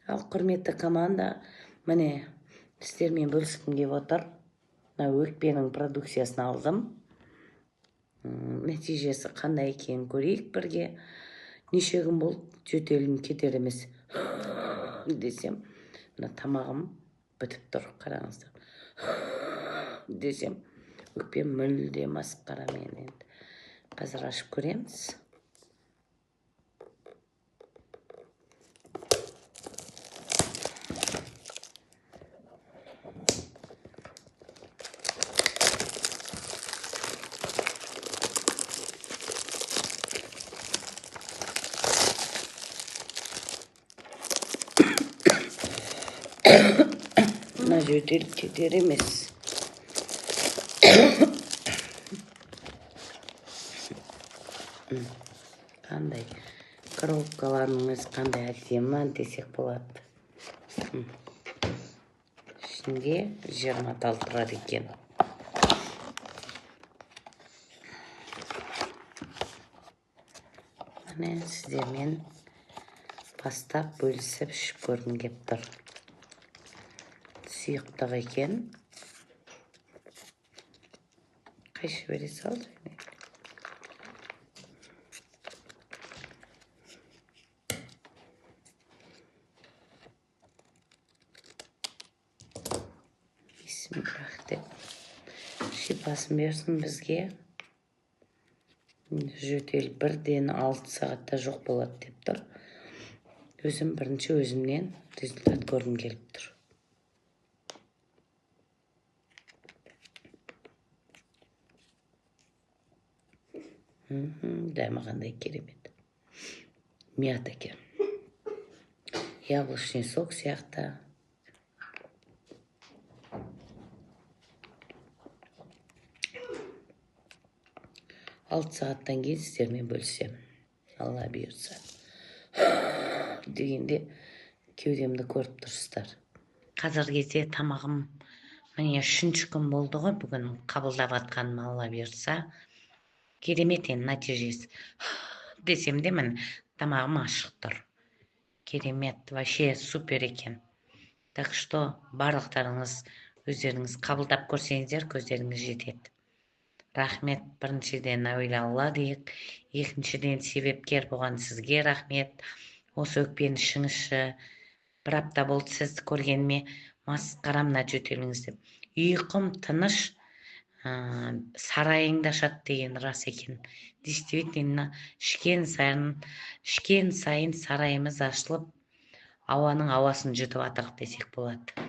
Ал құрметті команда, міне сіздермен бөліскім келіп отыр. Өкпенің продукциясын алдым. Нәтижесі қандай екенін көрейік бірге. Неше күн болды, жөтелім кетер емес десем, тамағым бітіп тұр, қараңыздар. Десем, өкпем мүлде масқара. Мен енді қазір ашып көреміз. Мына жөтеліп кетер емес. Қандай коробкаларыңыз қандай әдемі десек болады. Ішінде 20 тал тұрады екен. Міне сіздермен бастап бөлісіп ішіп көргім келіп тұр. Сұйықтық екен. Қайшы бере салды. Бисмиллах деп. Шипасын берсін бізге. Жөтел 1-ден 6 сағатта жоқ болады деп тұр. Өзім бірінші өзімнен результат көргім келіп тұр. Дәмі қандай керемет. Мята екен. Яблочный сок сияқты. Алты сағаттан кейін сіздермен бөлісем. Алла бұйырса. Дегенде кеудемді көріп тұрсыздар. Қазіргі кезде тамағым міне 3-ші күн болды ғой, бүгін қабылдап атқаным, Алла бұйырса. Керемет енді нәтижесі. Десем де мін тамағым ашық тұр. Керемет, вообще супер екен. Так что барлықтарыңыз өздеріңіз қабылдап көрсеңіздер, көздеріңіз жетеді. Рахмет, біріншіден әуелі Алла дейік, екіншіден себепкер болған сізге рахмет. Осы өкпені ішіңізші, бір апта болды сізді көргеніме, масқарамна жөтеліңіз деп. Ұйқым тыныш, сарайыңда ашады деген рас екен. Действительно, ішкен сайын сарайымыз ашылып, ауаның ауасын жұтып атық десек болады.